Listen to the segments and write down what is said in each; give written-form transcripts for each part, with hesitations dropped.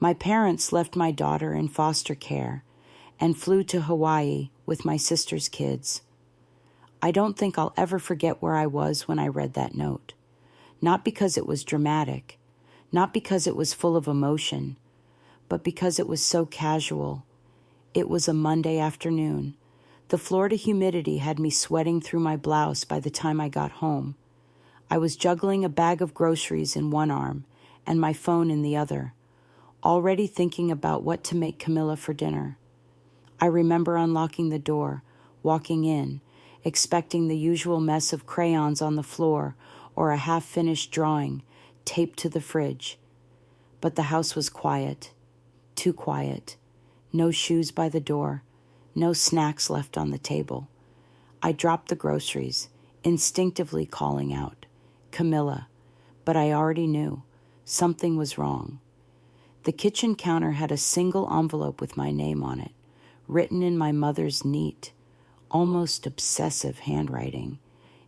My parents left my daughter in foster care and flew to Hawaii with my sister's kids. I don't think I'll ever forget where I was when I read that note. Not because it was dramatic, not because it was full of emotion, but because it was so casual. It was a Monday afternoon. The Florida humidity had me sweating through my blouse by the time I got home. I was juggling a bag of groceries in one arm and my phone in the other, already thinking about what to make Camilla for dinner. I remember unlocking the door, walking in, expecting the usual mess of crayons on the floor or a half-finished drawing taped to the fridge. But the house was quiet, too quiet. No shoes by the door, no snacks left on the table. I dropped the groceries, instinctively calling out, "Camilla," but I already knew something was wrong. The kitchen counter had a single envelope with my name on it, written in my mother's neat, almost obsessive handwriting.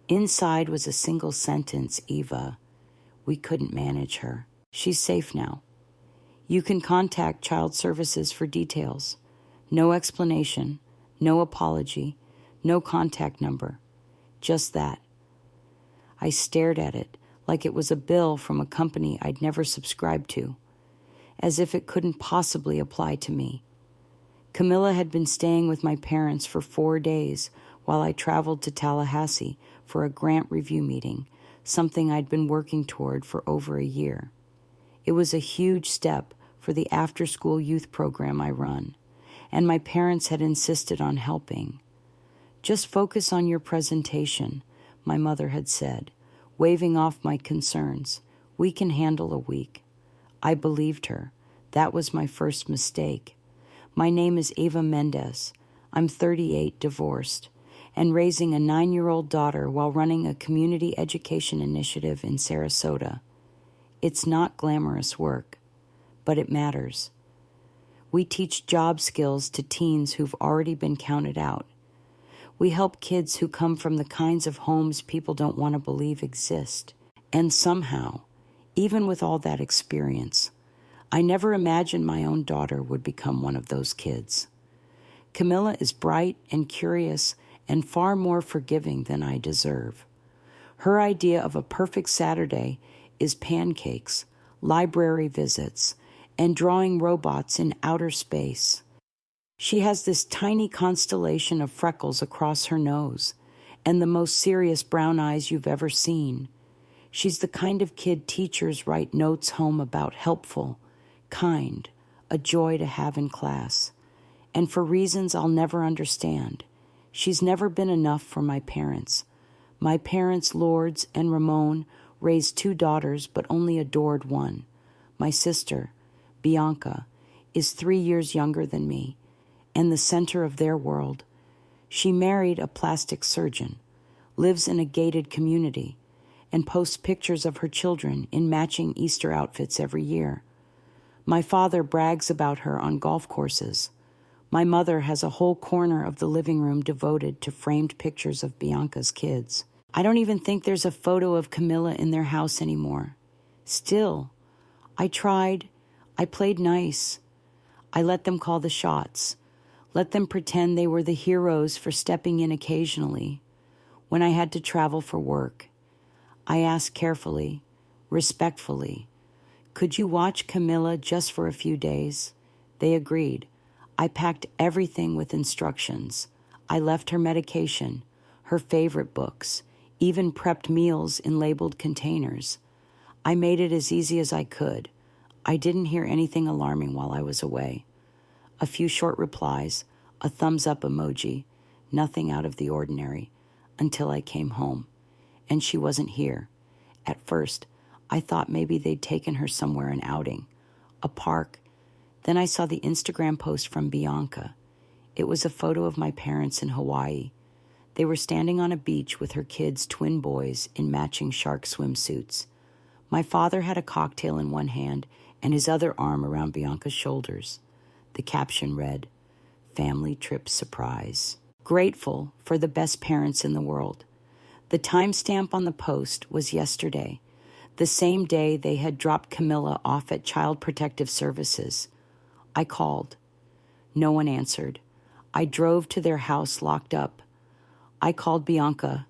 Inside was a single sentence, "Eva, we couldn't manage her. She's safe now. You can contact Child Services for details." No explanation, no apology, no contact number. Just that. I stared at it like it was a bill from a company I'd never subscribed to, as if it couldn't possibly apply to me. Camilla had been staying with my parents for 4 days while I traveled to Tallahassee for a grant review meeting, something I'd been working toward for over a year. It was a huge step for the after-school youth program I run, and my parents had insisted on helping. "Just focus on your presentation," my mother had said, waving off my concerns. "We can handle a week." I believed her. That was my first mistake. My name is Eva Mendez. I'm 38, divorced, and raising a 9-year-old daughter while running a community education initiative in Sarasota. It's not glamorous work, but it matters. We teach job skills to teens who've already been counted out. We help kids who come from the kinds of homes people don't want to believe exist. And somehow, even with all that experience, I never imagined my own daughter would become one of those kids. Camilla is bright and curious and far more forgiving than I deserve. Her idea of a perfect Saturday is pancakes, library visits, and drawing robots in outer space. She has this tiny constellation of freckles across her nose and the most serious brown eyes you've ever seen. She's the kind of kid teachers write notes home about: helpful, kind, a joy to have in class. And for reasons I'll never understand, she's never been enough for my parents. My parents, Lourdes and Ramon, raised 2 daughters but only adored one. My sister, Bianca, is 3 years younger than me and the center of their world. She married a plastic surgeon, lives in a gated community, and posts pictures of her children in matching Easter outfits every year. My father brags about her on golf courses. My mother has a whole corner of the living room devoted to framed pictures of Bianca's kids. I don't even think there's a photo of Camilla in their house anymore. Still, I tried. I played nice. I let them call the shots, let them pretend they were the heroes for stepping in occasionally. When I had to travel for work, I asked carefully, respectfully, "Could you watch Camilla just for a few days?" They agreed. I packed everything with instructions. I left her medication, her favorite books, even prepped meals in labeled containers. I made it as easy as I could. I didn't hear anything alarming while I was away. A few short replies, a thumbs-up emoji, nothing out of the ordinary, until I came home. And she wasn't here. At first, I thought maybe they'd taken her somewhere an outing, a park. Then I saw the Instagram post from Bianca. It was a photo of my parents in Hawaii. They were standing on a beach with her kids, twin boys, in matching shark swimsuits. My father had a cocktail in one hand and his other arm around Bianca's shoulders. The caption read, "Family Trip Surprise." Grateful for the best parents in the world. The timestamp on the post was yesterday, The same day they had dropped Camilla off at Child Protective Services. I called. No one answered. I drove to their house locked up. I called Bianca.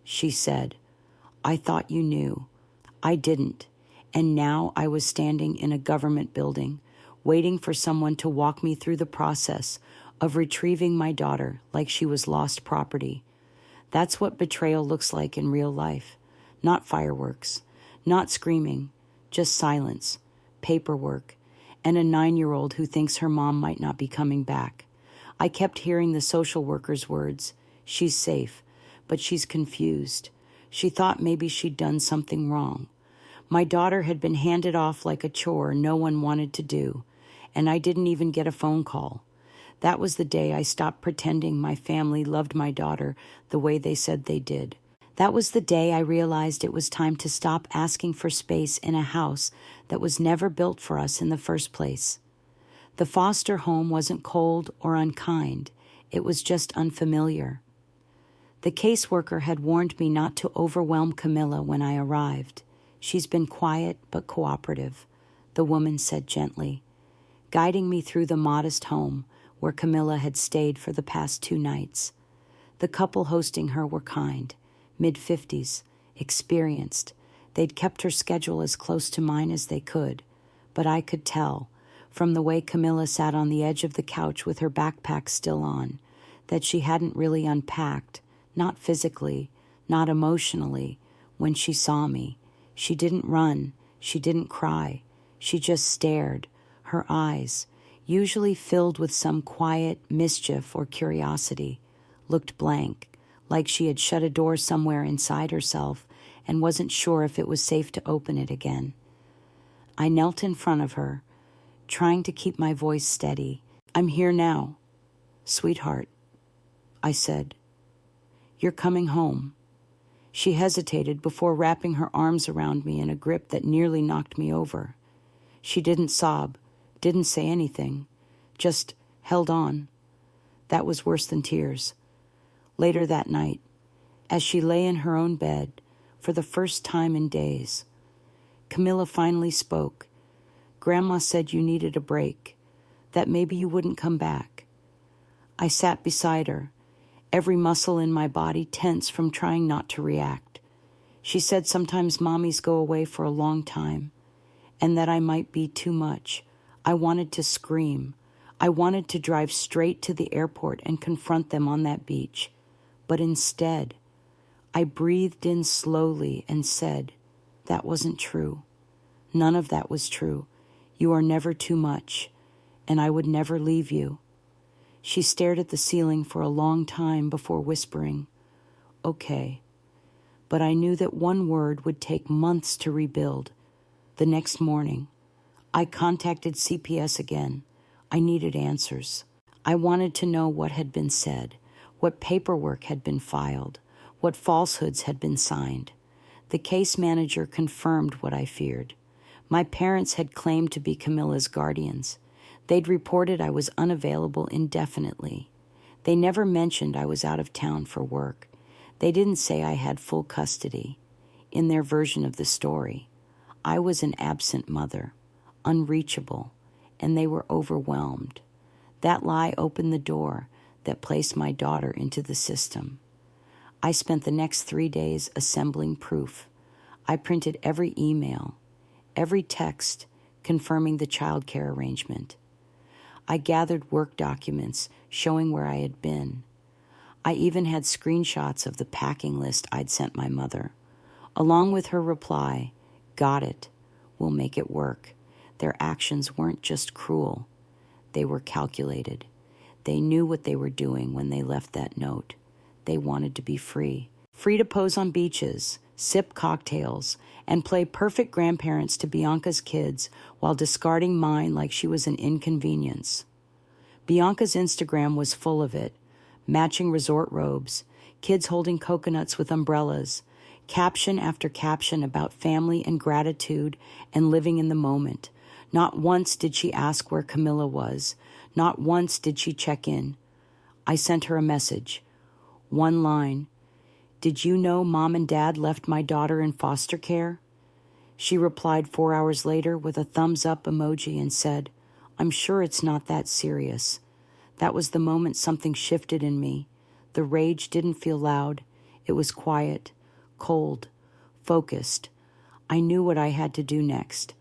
She said, "I thought you knew." I didn't. And now I was standing in a government building, waiting for someone to walk me through the process of retrieving my daughter like she was lost property. That's what betrayal looks like in real life. Not fireworks, not screaming, just silence, paperwork, and a 9-year-old who thinks her mom might not be coming back. I kept hearing the social worker's words. She's safe, but she's confused. She thought maybe she'd done something wrong. My daughter had been handed off like a chore no one wanted to do, and I didn't even get a phone call. That was the day I stopped pretending my family loved my daughter the way they said they did. That was the day I realized it was time to stop asking for space in a house that was never built for us in the first place. The foster home wasn't cold or unkind. It was just unfamiliar. The caseworker had warned me not to overwhelm Camilla when I arrived. "She's been quiet but cooperative," the woman said gently, guiding me through the modest home where Camilla had stayed for the past 2 nights. The couple hosting her were kind, mid-50s, experienced. They'd kept her schedule as close to mine as they could, but I could tell, from the way Camilla sat on the edge of the couch with her backpack still on, that she hadn't really unpacked, not physically, not emotionally, when she saw me. She didn't run, she didn't cry, she just stared. Her eyes, usually filled with some quiet mischief or curiosity, looked blank, like she had shut a door somewhere inside herself and wasn't sure if it was safe to open it again. I knelt in front of her, trying to keep my voice steady. "I'm here now, sweetheart," I said. "You're coming home." She hesitated before wrapping her arms around me in a grip that nearly knocked me over. She didn't sob, didn't say anything, just held on. That was worse than tears. Later that night, as she lay in her own bed, for the first time in days, Camilla finally spoke. "Grandma said you needed a break, that maybe you wouldn't come back." I sat beside her, every muscle in my body tense from trying not to react. She said sometimes mommies go away for a long time, and that I might be too much. I wanted to scream. I wanted to drive straight to the airport and confront them on that beach. But instead, I breathed in slowly and said, "That wasn't true. None of that was true. You are never too much, and I would never leave you." She stared at the ceiling for a long time before whispering, "Okay." But I knew that one word would take months to rebuild. The next morning, I contacted CPS again. I needed answers. I wanted to know what had been said, what paperwork had been filed, what falsehoods had been signed. The case manager confirmed what I feared. My parents had claimed to be Camilla's guardians. They'd reported I was unavailable indefinitely. They never mentioned I was out of town for work. They didn't say I had full custody. In their version of the story, I was an absent mother, unreachable, and they were overwhelmed. That lie opened the door that placed my daughter into the system. I spent the next 3 days assembling proof. I printed every email, every text confirming the child care arrangement. I gathered work documents showing where I had been. I even had screenshots of the packing list I'd sent my mother, along with her reply, "Got it. We'll make it work." Their actions weren't just cruel. They were calculated. They knew what they were doing when they left that note. They wanted to be free. Free to pose on beaches, sip cocktails, and play perfect grandparents to Bianca's kids while discarding mine like she was an inconvenience. Bianca's Instagram was full of it. Matching resort robes, kids holding coconuts with umbrellas, caption after caption about family and gratitude and living in the moment. Not once did she ask where Camilla was. Not once did she check in. I sent her a message. One line, "Did you know Mom and Dad left my daughter in foster care?" She replied 4 hours later with a thumbs up emoji and said, "I'm sure it's not that serious." That was the moment something shifted in me. The rage didn't feel loud. It was quiet, cold, focused. I knew what I had to do next.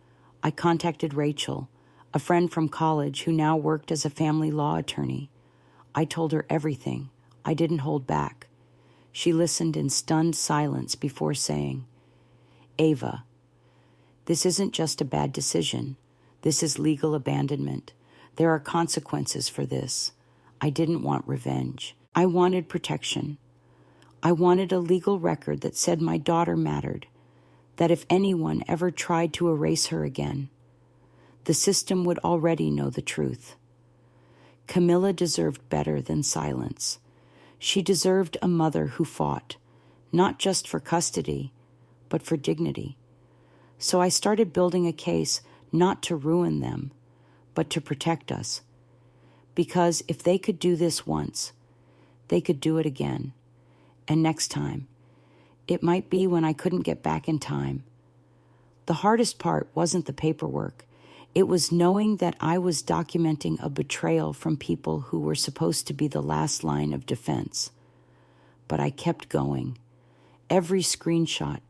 I contacted Rachel, a friend from college who now worked as a family law attorney. I told her everything. I didn't hold back. She listened in stunned silence before saying, "Ava, this isn't just a bad decision. This is legal abandonment. There are consequences for this. I didn't want revenge. I wanted protection. I wanted a legal record that said my daughter mattered, that if anyone ever tried to erase her again, the system would already know the truth. Camilla deserved better than silence. She deserved a mother who fought, not just for custody, but for dignity. So I started building a case not to ruin them, but to protect us. Because if they could do this once, they could do it again. And next time, it might be when I couldn't get back in time. The hardest part wasn't the paperwork. It was knowing that I was documenting a betrayal from people who were supposed to be the last line of defense. But I kept going. Every screenshot,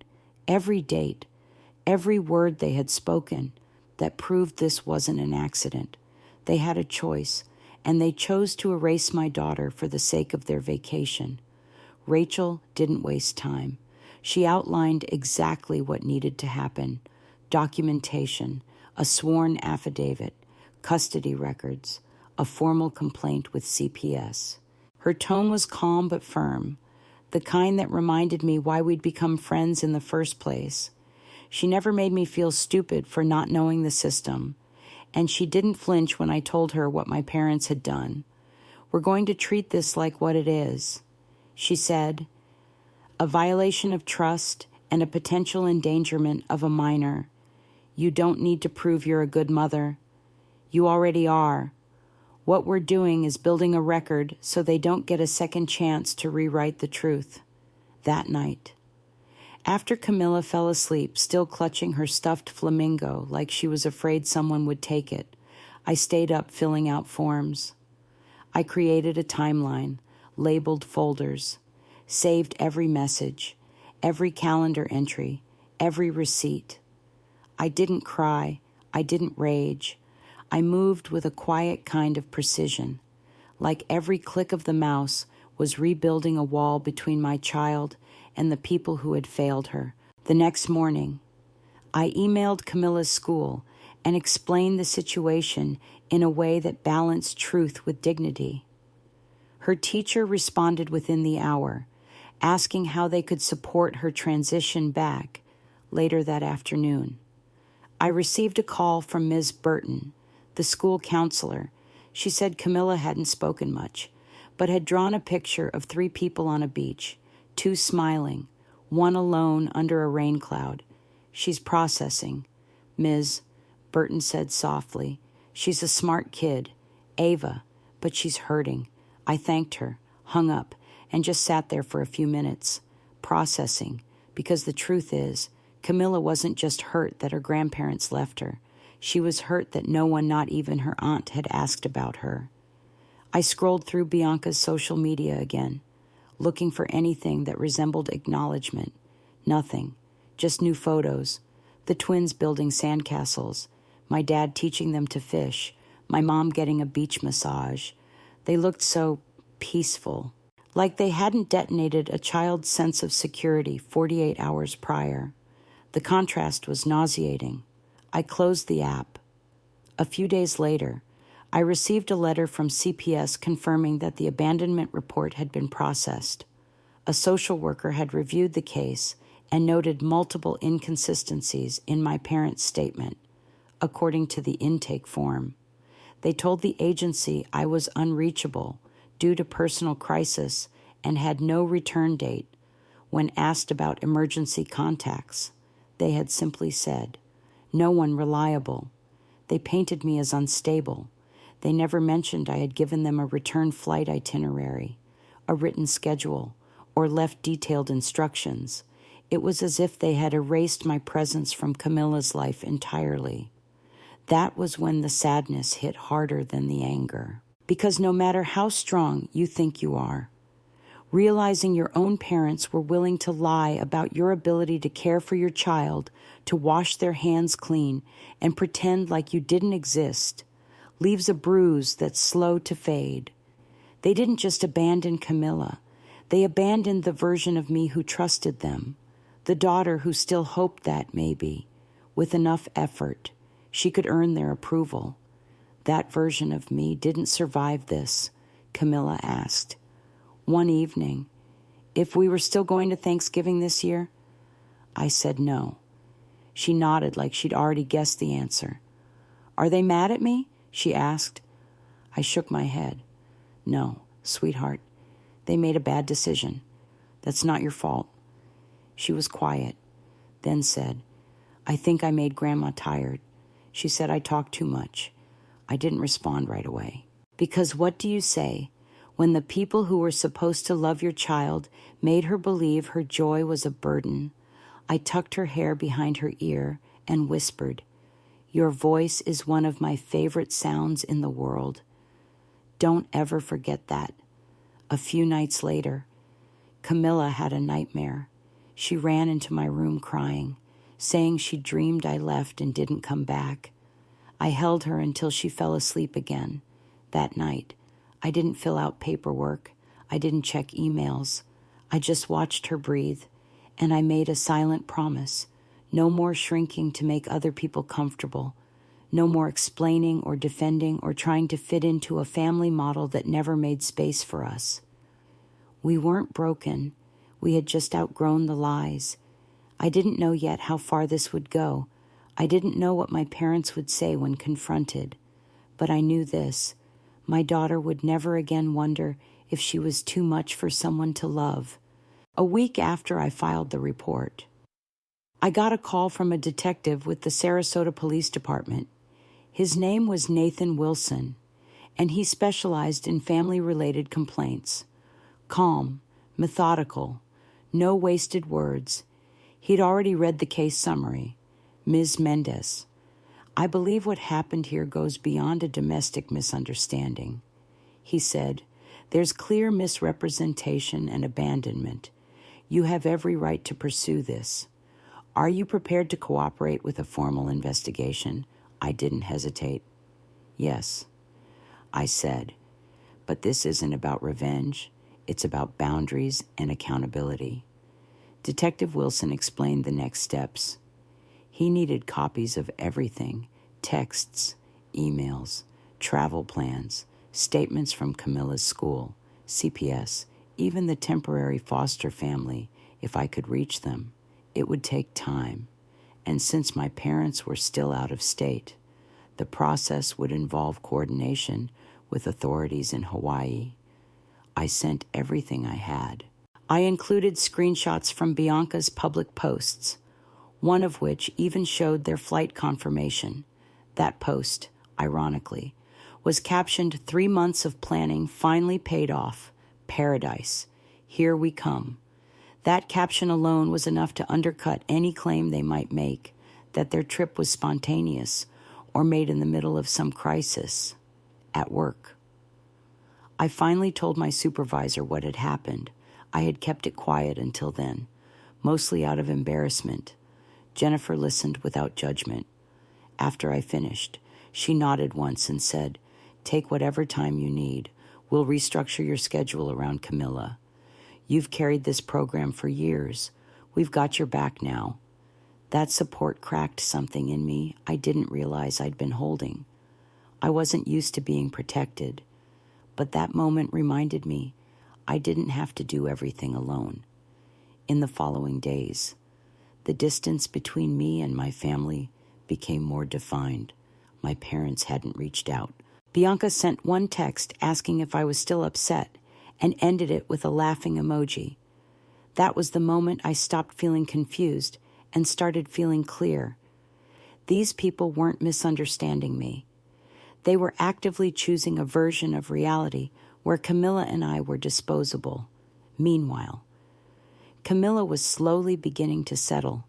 every date, every word they had spoken that proved this wasn't an accident. They had a choice, and they chose to erase my daughter for the sake of their vacation. Rachel didn't waste time. She outlined exactly what needed to happen: documentation, a sworn affidavit, custody records, a formal complaint with CPS. Her tone was calm but firm, the kind that reminded me why we'd become friends in the first place. She never made me feel stupid for not knowing the system, and she didn't flinch when I told her what my parents had done. "We're going to treat this like what it is," she said, "a violation of trust and a potential endangerment of a minor. You don't need to prove you're a good mother. You already are. What we're doing is building a record so they don't get a second chance to rewrite the truth." That night, after Camilla fell asleep, still clutching her stuffed flamingo like she was afraid someone would take it, I stayed up filling out forms. I created a timeline, labeled folders, saved every message, every calendar entry, every receipt. I didn't cry. I didn't rage. I moved with a quiet kind of precision, like every click of the mouse was rebuilding a wall between my child and the people who had failed her. The next morning, I emailed Camilla's school and explained the situation in a way that balanced truth with dignity. Her teacher responded within the hour, asking how they could support her transition back later that afternoon. I received a call from Ms. Burton, the school counselor. She said Camilla hadn't spoken much, but had drawn a picture of 3 people on a beach, 2 smiling, 1 alone under a rain cloud. "She's processing," Ms. Burton said softly. "She's a smart kid, Ava, but she's hurting." I thanked her, hung up, and just sat there for a few minutes, processing, because the truth is, Camilla wasn't just hurt that her grandparents left her. She was hurt that no one, not even her aunt, had asked about her. I scrolled through Bianca's social media again, looking for anything that resembled acknowledgement. Nothing, just new photos, the twins building sandcastles, my dad teaching them to fish, my mom getting a beach massage. They looked so peaceful, like they hadn't detonated a child's sense of security 48 hours prior. The contrast was nauseating. I closed the app. A few days later, I received a letter from CPS confirming that the abandonment report had been processed. A social worker had reviewed the case and noted multiple inconsistencies in my parents' statement, according to the intake form. They told the agency I was unreachable due to personal crisis and had no return date. When asked about emergency contacts, they had simply said, "No one reliable." They painted me as unstable. They never mentioned I had given them a return flight itinerary, a written schedule, or left detailed instructions. It was as if they had erased my presence from Camilla's life entirely. That was when the sadness hit harder than the anger. Because no matter how strong you think you are, realizing your own parents were willing to lie about your ability to care for your child, to wash their hands clean, and pretend like you didn't exist, leaves a bruise that's slow to fade. They didn't just abandon Camilla. They abandoned the version of me who trusted them, the daughter who still hoped that maybe, with enough effort, she could earn their approval. That version of me didn't survive this, Camilla asked. One evening, if we were still going to Thanksgiving this year? I said no. She nodded like she'd already guessed the answer. Are they mad at me? She asked. I shook my head. No, sweetheart. They made a bad decision. That's not your fault. She was quiet, then said, I think I made Grandma tired. She said I talked too much. I didn't respond right away. Because what do you say when the people who were supposed to love your child made her believe her joy was a burden? I tucked her hair behind her ear and whispered, Your voice is one of my favorite sounds in the world. Don't ever forget that. A few nights later, Camilla had a nightmare. She ran into my room crying, saying she dreamed I left and didn't come back. I held her until she fell asleep again. That night, I didn't fill out paperwork. I didn't check emails. I just watched her breathe, and I made a silent promise. No more shrinking to make other people comfortable. No more explaining or defending or trying to fit into a family model that never made space for us. We weren't broken. We had just outgrown the lies. I didn't know yet how far this would go. I didn't know what my parents would say when confronted. But I knew this. My daughter would never again wonder if she was too much for someone to love. A week after I filed the report, I got a call from a detective with the Sarasota Police Department. His name was Nathan Wilson, and he specialized in family-related complaints. Calm, methodical, no wasted words. He'd already read the case summary. Ms. Mendez, I believe what happened here goes beyond a domestic misunderstanding. He said, there's clear misrepresentation and abandonment. You have every right to pursue this. Are you prepared to cooperate with a formal investigation? I didn't hesitate. Yes, I said, but this isn't about revenge. It's about boundaries and accountability. Detective Wilson explained the next steps. He needed copies of everything, texts, emails, travel plans, statements from Camilla's school, CPS, even the temporary foster family, if I could reach them. It would take time, and since my parents were still out of state, the process would involve coordination with authorities in Hawaii. I sent everything I had. I included screenshots from Bianca's public posts, one of which even showed their flight confirmation. That post, ironically, was captioned 3 months of planning finally paid off. Paradise. Here we come. That caption alone was enough to undercut any claim they might make that their trip was spontaneous or made in the middle of some crisis at work. I finally told my supervisor what had happened. I had kept it quiet until then, mostly out of embarrassment. Jennifer listened without judgment. After I finished, she nodded once and said, Take whatever time you need. We'll restructure your schedule around Camilla. You've carried this program for years. We've got your back now. That support cracked something in me I didn't realize I'd been holding. I wasn't used to being protected, but that moment reminded me I didn't have to do everything alone. In the following days, the distance between me and my family became more defined. My parents hadn't reached out. Bianca sent one text asking if I was still upset and ended it with a laughing emoji. That was the moment I stopped feeling confused and started feeling clear. These people weren't misunderstanding me. They were actively choosing a version of reality where Camilla and I were disposable. Meanwhile, Camilla was slowly beginning to settle.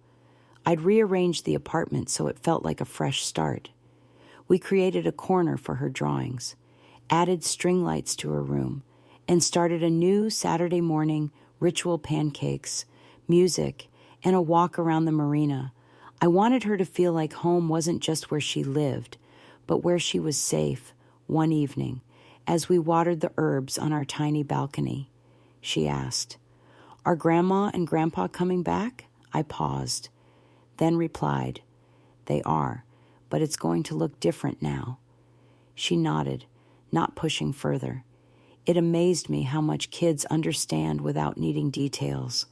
I'd rearranged the apartment so it felt like a fresh start. We created a corner for her drawings, added string lights to her room, and started a new Saturday morning ritual pancakes, music, and a walk around the marina. I wanted her to feel like home wasn't just where she lived, but where she was safe one evening as we watered the herbs on our tiny balcony. She asked, "Are Grandma and Grandpa coming back?" I paused, then replied, "They are, but it's going to look different now." She nodded, not pushing further. It amazed me how much kids understand without needing details.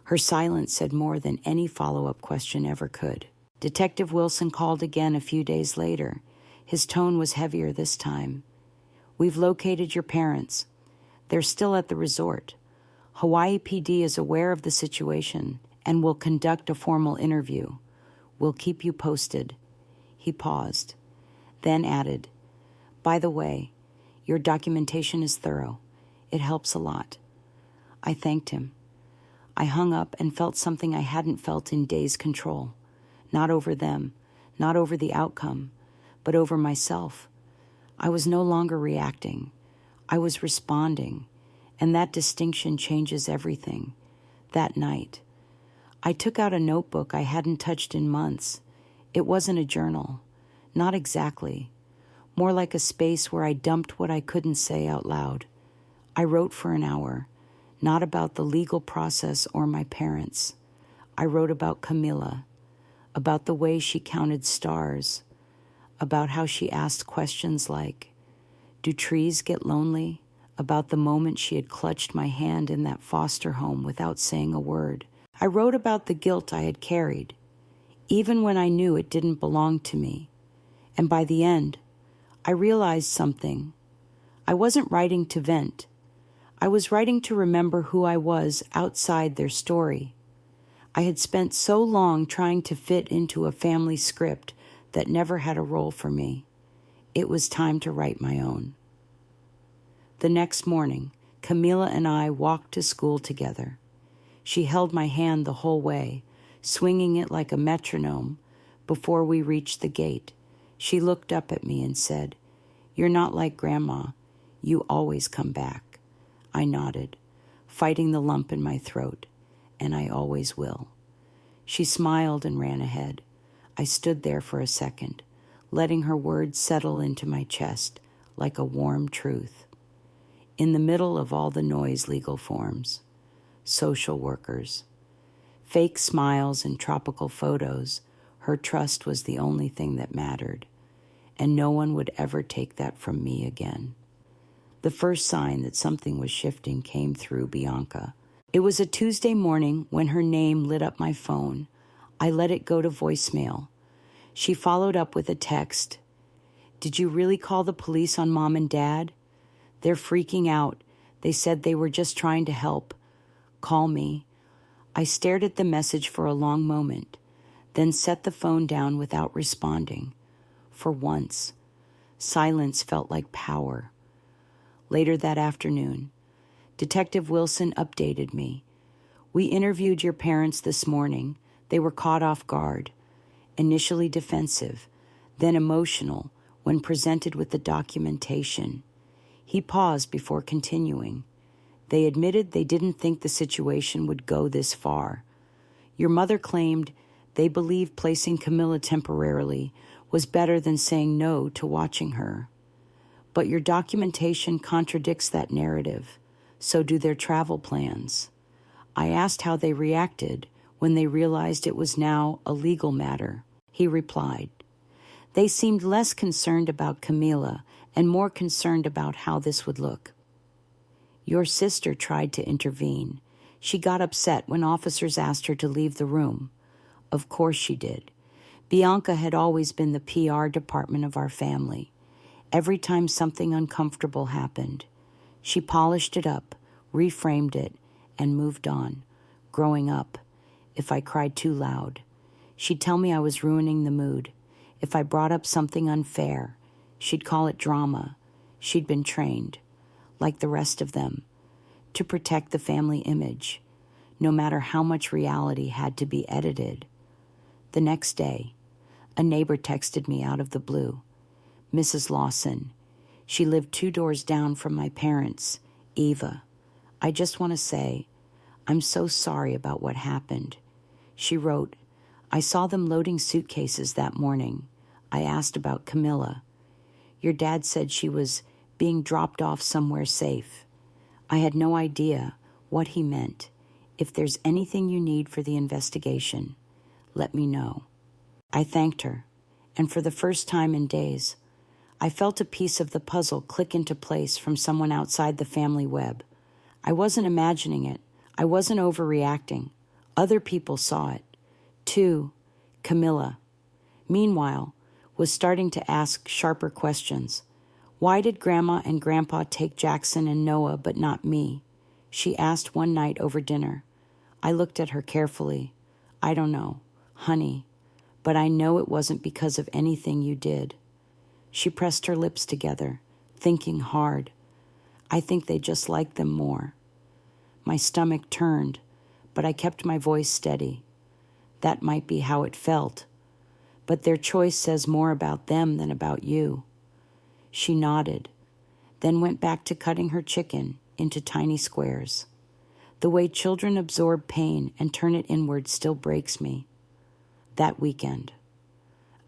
Her silence said more than any follow-up question ever could. Detective Wilson called again a few days later. His tone was heavier this time. "We've located your parents. They're still at the resort. Hawaii PD is aware of the situation and will conduct a formal interview. We'll keep you posted." He paused, then added, "By the way, your documentation is thorough. It helps a lot." I thanked him. I hung up and felt something I hadn't felt in days. Control. Not over them, not over the outcome, but over myself. I was no longer reacting. I was responding, and that distinction changes everything. That night, I took out a notebook I hadn't touched in months. It wasn't a journal. Not exactly. More like a space where I dumped what I couldn't say out loud. I wrote for an hour, not about the legal process or my parents. I wrote about Camilla, about the way she counted stars, about how she asked questions like, "Do trees get lonely?" About the moment she had clutched my hand in that foster home without saying a word. I wrote about the guilt I had carried, even when I knew it didn't belong to me. And by the end, I realized something. I wasn't writing to vent. I was writing to remember who I was outside their story. I had spent so long trying to fit into a family script that never had a role for me. It was time to write my own. The next morning, Camilla and I walked to school together. She held my hand the whole way, swinging it like a metronome. Before we reached the gate, she looked up at me and said, "You're not like Grandma. You always come back." I nodded, fighting the lump in my throat, "And I always will." She smiled and ran ahead. I stood there for a second, letting her words settle into my chest like a warm truth. In the middle of all the noise, legal forms, social workers, fake smiles and tropical photos, her trust was the only thing that mattered, and no one would ever take that from me again. The first sign that something was shifting came through Bianca. It was a Tuesday morning when her name lit up my phone. I let it go to voicemail. She followed up with a text. "Did you really call the police on Mom and Dad? They're freaking out. They said they were just trying to help. Call me." I stared at the message for a long moment, then set the phone down without responding. For once, silence felt like power. Later that afternoon, Detective Wilson updated me. "We interviewed your parents this morning. They were caught off guard, initially defensive, then emotional when presented with the documentation." He paused before continuing. "They admitted they didn't think the situation would go this far. Your mother claimed they believed placing Camilla temporarily was better than saying no to watching her. But your documentation contradicts that narrative. So do their travel plans." I asked how they reacted when they realized it was now a legal matter. He replied, "They seemed less concerned about Camilla and more concerned about how this would look. Your sister tried to intervene. She got upset when officers asked her to leave the room. Of course she did. Bianca had always been the PR department of our family. Every time something uncomfortable happened, she polished it up, reframed it, and moved on, growing up. If I cried too loud, she'd tell me I was ruining the mood. If I brought up something unfair, she'd call it drama. She'd been trained, like the rest of them, to protect the family image. no matter how much reality had to be edited. The next day, a neighbor texted me out of the blue. Mrs. Lawson. She lived 2 doors down from my parents, Eva. I just want to say, I'm so sorry about what happened. She wrote, I saw them loading suitcases that morning. I asked about Camilla. Your dad said she was being dropped off somewhere safe. I had no idea what he meant. If there's anything you need for the investigation, let me know. I thanked her, and for the first time in days, I felt a piece of the puzzle click into place from someone outside the family web. I wasn't imagining it. I wasn't overreacting. Other people saw it. Too, Camilla, meanwhile, was starting to ask sharper questions. Why did Grandma and Grandpa take Jackson and Noah but not me? She asked one night over dinner. I looked at her carefully. I don't know, honey, but I know it wasn't because of anything you did. She pressed her lips together, thinking hard. I think they just liked them more. My stomach turned, but I kept my voice steady. That might be how it felt, but their choice says more about them than about you. She nodded, then went back to cutting her chicken into tiny squares. The way children absorb pain and turn it inward still breaks me. That weekend,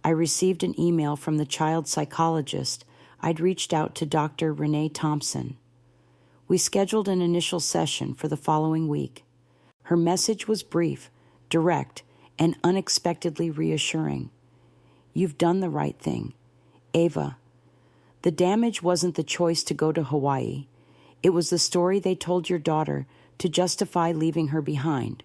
I received an email from the child psychologist I'd reached out to Dr. Renee Thompson. We scheduled an initial session for the following week. Her message was brief, direct, and unexpectedly reassuring. You've done the right thing. Ava, the damage wasn't the choice to go to Hawaii. It was the story they told your daughter to justify leaving her behind.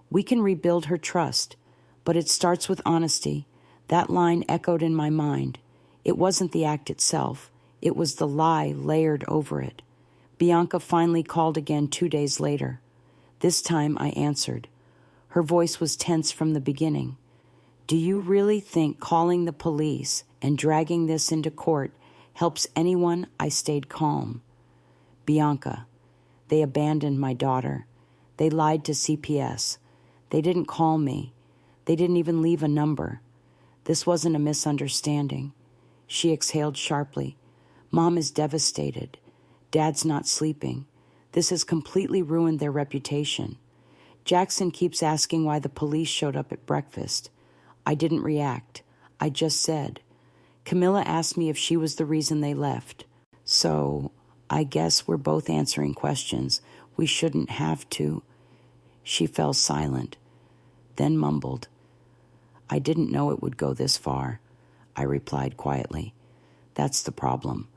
We can rebuild her trust, but it starts with honesty. That line echoed in my mind. It wasn't the act itself. It was the lie layered over it. Bianca finally called again 2 days later. This time I answered. Her voice was tense from the beginning. Do you really think calling the police and dragging this into court helps anyone? I stayed calm. Bianca, they abandoned my daughter. They lied to CPS. They didn't call me. They didn't even leave a number. This wasn't a misunderstanding. She exhaled sharply. Mom is devastated. Dad's not sleeping. This has completely ruined their reputation. Jackson keeps asking why the police showed up at breakfast. I didn't react. I just said. Camilla asked me if she was the reason they left. So, I guess we're both answering questions we shouldn't have to. She fell silent, then mumbled. I didn't know it would go this far, I replied quietly. That's the problem.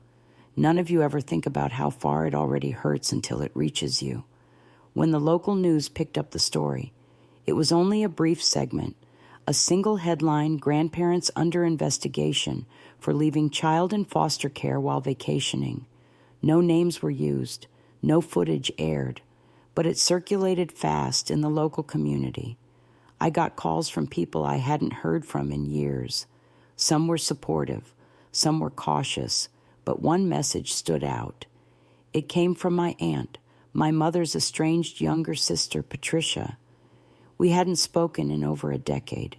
None of you ever think about how far it already hurts until it reaches you. When the local news picked up the story, it was only a brief segment, a single headline, grandparents under investigation for leaving child in foster care while vacationing. No names were used, no footage aired, but it circulated fast in the local community. I got calls from people I hadn't heard from in years. Some were supportive, some were cautious, but one message stood out. It came from my aunt, my mother's estranged younger sister, Patricia. We hadn't spoken in over a decade.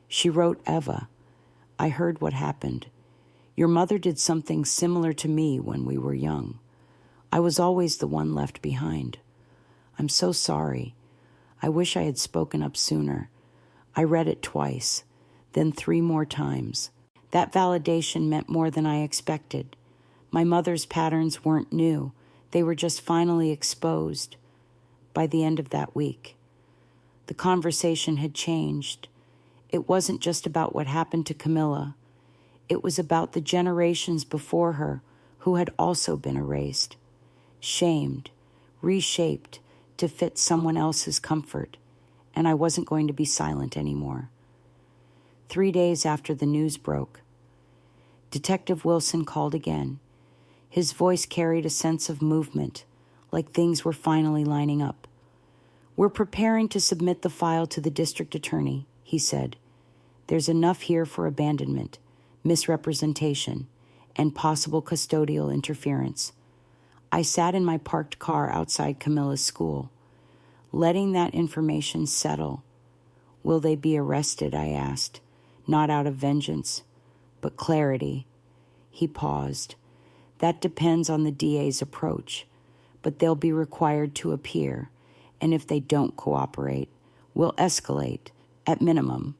She wrote, Eva, I heard what happened. Your mother did something similar to me when we were young. I was always the one left behind. I'm so sorry. I wish I had spoken up sooner. I read it twice, then 3 more times. That validation meant more than I expected. My mother's patterns weren't new. They were just finally exposed. By the end of that week, the conversation had changed. It wasn't just about what happened to Camilla. It was about the generations before her who had also been erased, shamed, reshaped to fit someone else's comfort, and I wasn't going to be silent anymore. 3 days after the news broke, Detective Wilson called again. His voice carried a sense of movement, like things were finally lining up. We're preparing to submit the file to the district attorney, he said. There's enough here for abandonment, misrepresentation, and possible custodial interference. I sat in my parked car outside Camilla's school. letting that information settle. Will they be arrested, I asked, not out of vengeance, but clarity. He paused. That depends on the DA's approach, but they'll be required to appear, and if they don't cooperate, we'll escalate, at minimum.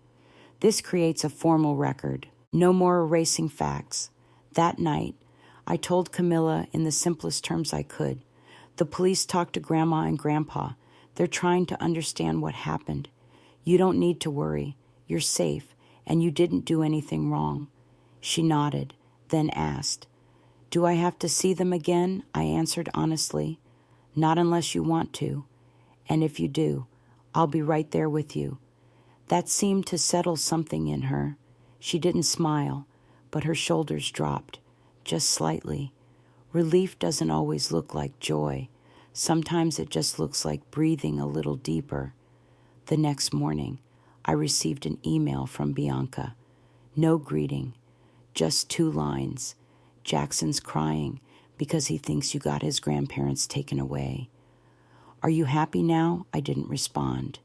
This creates a formal record. No more erasing facts. That night, I told Camilla in the simplest terms I could. The police talked to Grandma and Grandpa. They're trying to understand what happened. You don't need to worry. You're safe, and you didn't do anything wrong. She nodded, then asked, "Do I have to see them again?" I answered honestly. "Not unless you want to. And if you do, I'll be right there with you." That seemed to settle something in her. She didn't smile, but her shoulders dropped, just slightly. Relief doesn't always look like joy. Sometimes it just looks like breathing a little deeper. The next morning, I received an email from Bianca. No greeting, just 2 lines. "Jackson's crying because he thinks you got his grandparents taken away. Are you happy now?" I didn't respond,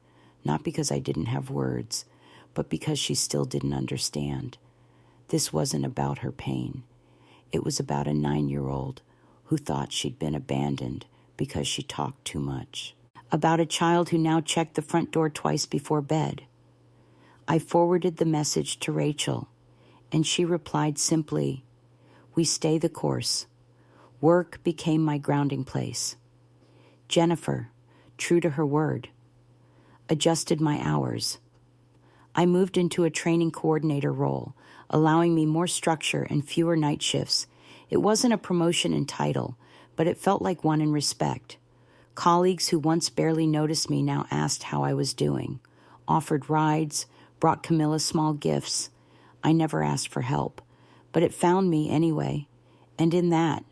not because I didn't have words, but because she still didn't understand. This wasn't about her pain. It was about a 9-year-old who thought she'd been abandoned because she talked too much. About a child who now checked the front door twice before bed. I forwarded the message to Rachel, and she replied simply, "We stay the course." Work became my grounding place. Jennifer, true to her word, adjusted my hours. I moved into a training coordinator role, allowing me more structure and fewer night shifts. It wasn't a promotion in title, but it felt like one in respect. Colleagues who once barely noticed me now asked how I was doing, offered rides, brought Camilla small gifts. I never asked for help, but it found me anyway. And in that,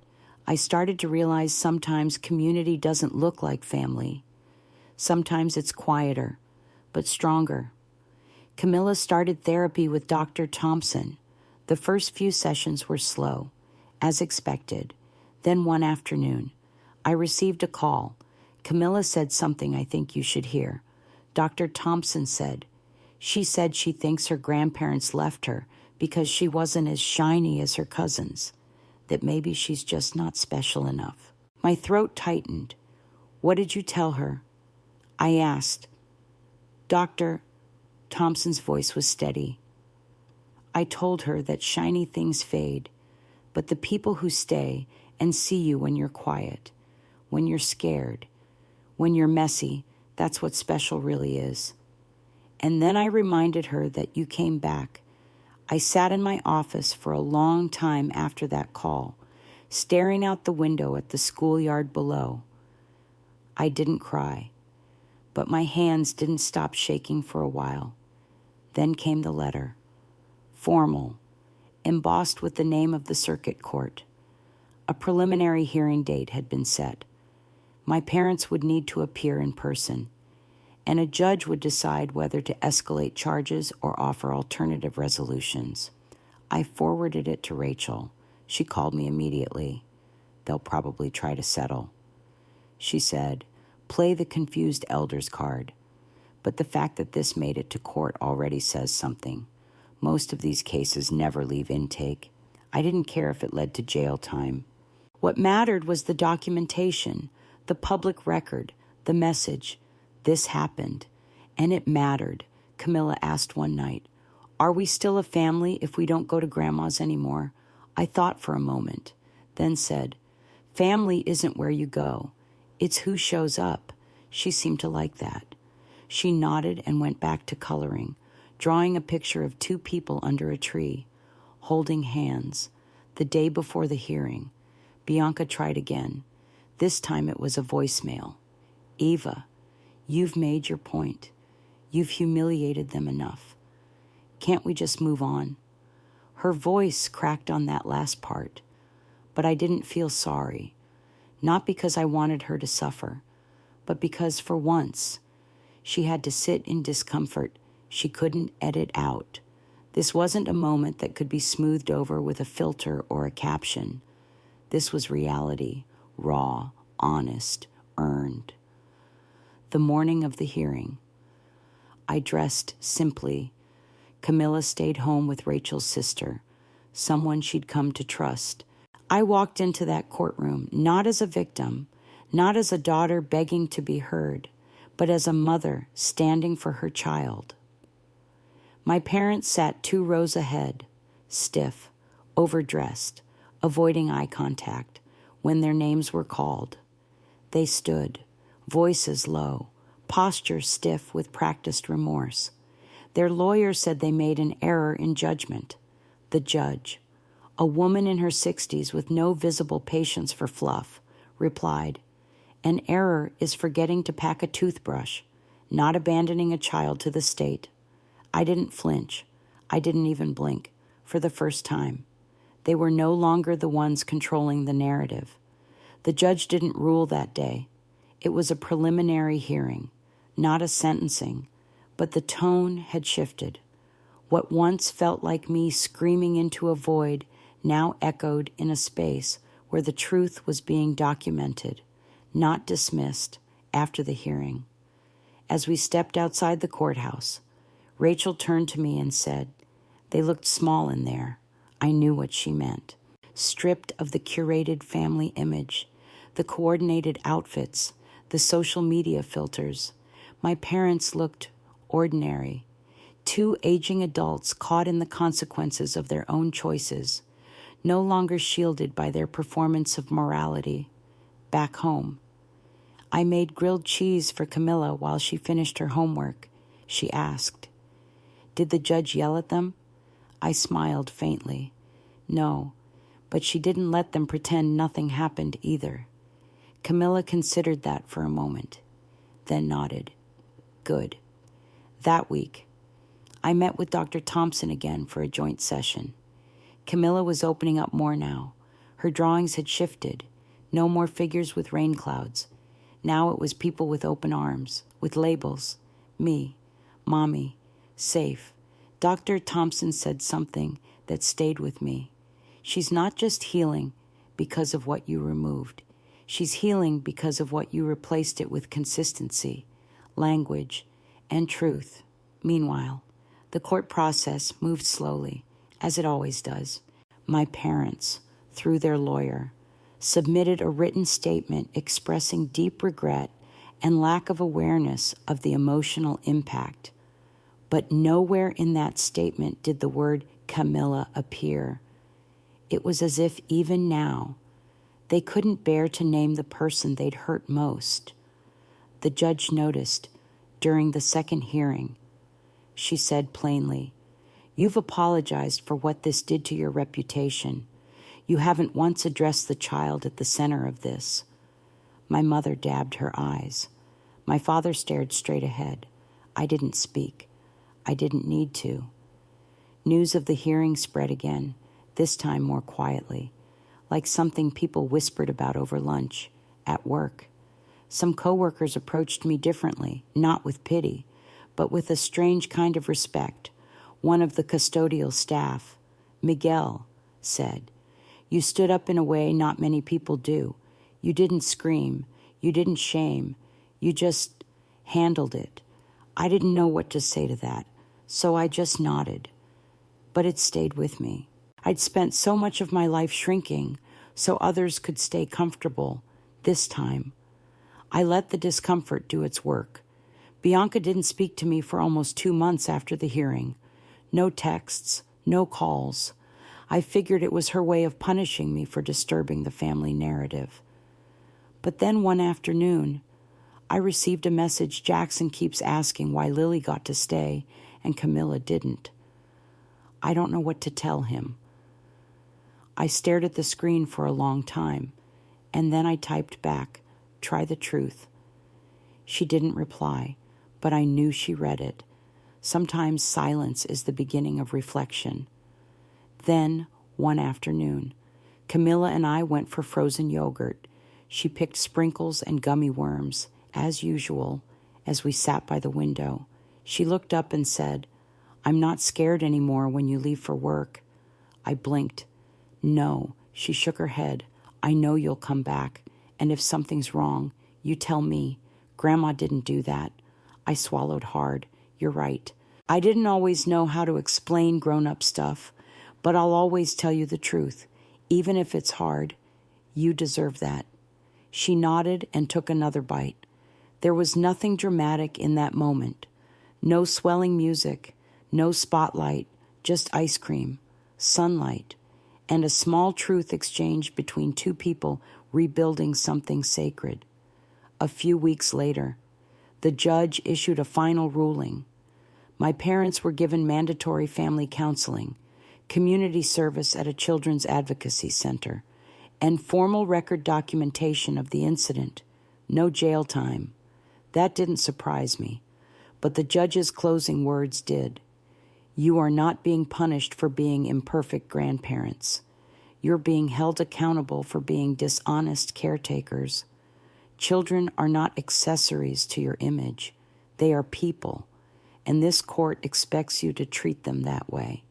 I started to realize sometimes community doesn't look like family. Sometimes it's quieter, but stronger. Camilla started therapy with Dr. Thompson. The first few sessions were slow, as expected. Then one afternoon, I received a call. Camilla said something I think you should hear. Dr. Thompson said, she thinks her grandparents left her because she wasn't as shiny as her cousins, that maybe she's just not special enough. My throat tightened. "What did you tell her?" I asked. Dr. Thompson's voice was steady. "I told her that shiny things fade, but the people who stay and see you when you're quiet, when you're scared, when you're messy, that's what special really is." And then I reminded her that you came back. I sat in my office for a long time after that call, staring out the window at the schoolyard below. I didn't cry, but my hands didn't stop shaking for a while. Then came the letter, formal, embossed with the name of the circuit court. A preliminary hearing date had been set. My parents would need to appear in person, and a judge would decide whether to escalate charges or offer alternative resolutions. I forwarded it to Rachel. She called me immediately. "They'll probably try to settle." She said, "Play the confused elders card." But the fact that this made it to court already says something. Most of these cases never leave intake. I didn't care if it led to jail time. What mattered was the documentation, the public record, the message. This happened, and it mattered. Camilla asked one night, "Are we still a family if we don't go to Grandma's anymore?" I thought for a moment, then said, "Family isn't where you go. It's who shows up." She seemed to like that. She nodded and went back to coloring, drawing a picture of 2 people under a tree, holding hands. The day before the hearing, Bianca tried again. This time it was a voicemail. "Eva, you've made your point. You've humiliated them enough. Can't we just move on?" Her voice cracked on that last part, but I didn't feel sorry. Not because I wanted her to suffer, but because for once, she had to sit in discomfort she couldn't edit out. This wasn't a moment that could be smoothed over with a filter or a caption. This was reality, raw, honest, earned. The morning of the hearing. I dressed simply. Camilla stayed home with Rachel's sister, someone she'd come to trust. I walked into that courtroom not as a victim, not as a daughter begging to be heard, but as a mother standing for her child. My parents sat 2 rows ahead, stiff, overdressed, avoiding eye contact when their names were called. They stood, voices low, posture stiff with practiced remorse. Their lawyer said they made an error in judgment. The judge, a woman in her 60s with no visible patience for fluff, replied, "An error is forgetting to pack a toothbrush, not abandoning a child to the state." I didn't flinch. I didn't even blink. For the first time, they were no longer the ones controlling the narrative. The judge didn't rule that day. It was a preliminary hearing, not a sentencing, but the tone had shifted. What once felt like me screaming into a void now echoed in a space where the truth was being documented, not dismissed, after the hearing. As we stepped outside the courthouse, Rachel turned to me and said, "They looked small in there." I knew what she meant. Stripped of the curated family image, the coordinated outfits, the social media filters, my parents looked ordinary. 2 aging adults caught in the consequences of their own choices, no longer shielded by their performance of morality. Back home, I made grilled cheese for Camilla while she finished her homework. She asked, "Did the judge yell at them?" I smiled faintly. No, but she didn't let them pretend nothing happened either. Camilla considered that for a moment, then nodded. Good. That week, I met with Dr. Thompson again for a joint session. Camilla was opening up more now. Her drawings had shifted. No more figures with rain clouds. Now it was people with open arms, with labels. Me, Mommy, safe. Dr. Thompson said something that stayed with me. She's not just healing because of what you removed. She's healing because of what you replaced it with: consistency, language, and truth. Meanwhile, the court process moved slowly, as it always does. My parents, through their lawyer, submitted a written statement expressing deep regret and lack of awareness of the emotional impact. But nowhere in that statement did the word Camilla appear. It was as if even now, they couldn't bear to name the person they'd hurt most. The judge noticed during the second hearing. She said plainly, "You've apologized for what this did to your reputation. You haven't once addressed the child at the center of this." My mother dabbed her eyes. My father stared straight ahead. I didn't speak. I didn't need to. News of the hearing spread again, this time more quietly, like something people whispered about over lunch, at work. Some coworkers approached me differently, not with pity, but with a strange kind of respect. One of the custodial staff, Miguel, said, "You stood up in a way not many people do. You didn't scream. You didn't shame. You just handled it." I didn't know what to say to that, so I just nodded. But it stayed with me. I'd spent so much of my life shrinking so others could stay comfortable. This time, I let the discomfort do its work. Bianca didn't speak to me for almost 2 months after the hearing. No texts, no calls. I figured it was her way of punishing me for disturbing the family narrative. But then one afternoon, I received a message Jackson keeps asking why Lily got to stay and Camilla didn't. I don't know what to tell him. I stared at the screen for a long time, and then I typed back, "Try the truth." She didn't reply, but I knew she read it. Sometimes silence is the beginning of reflection. Then, one afternoon, Camilla and I went for frozen yogurt. She picked sprinkles and gummy worms, as usual, as we sat by the window. She looked up and said, "I'm not scared anymore when you leave for work." I blinked. "No," she shook her head. "I know you'll come back, and if something's wrong, you tell me. Grandma didn't do that. I swallowed hard. You're right. I didn't always know how to explain grown-up stuff, but I'll always tell you the truth, even if it's hard. You deserve that. She nodded and took another bite. There was nothing dramatic in that moment. No swelling music, no spotlight, just ice cream, sunlight, and a small truth exchange between two people rebuilding something sacred. A few weeks later, the judge issued a final ruling. My parents were given mandatory family counseling, community service at a children's advocacy center, and formal record documentation of the incident. No jail time. That didn't surprise me, but the judge's closing words did. You are not being punished for being imperfect grandparents. You're being held accountable for being dishonest caretakers. Children are not accessories to your image. They are people, and this court expects you to treat them that way.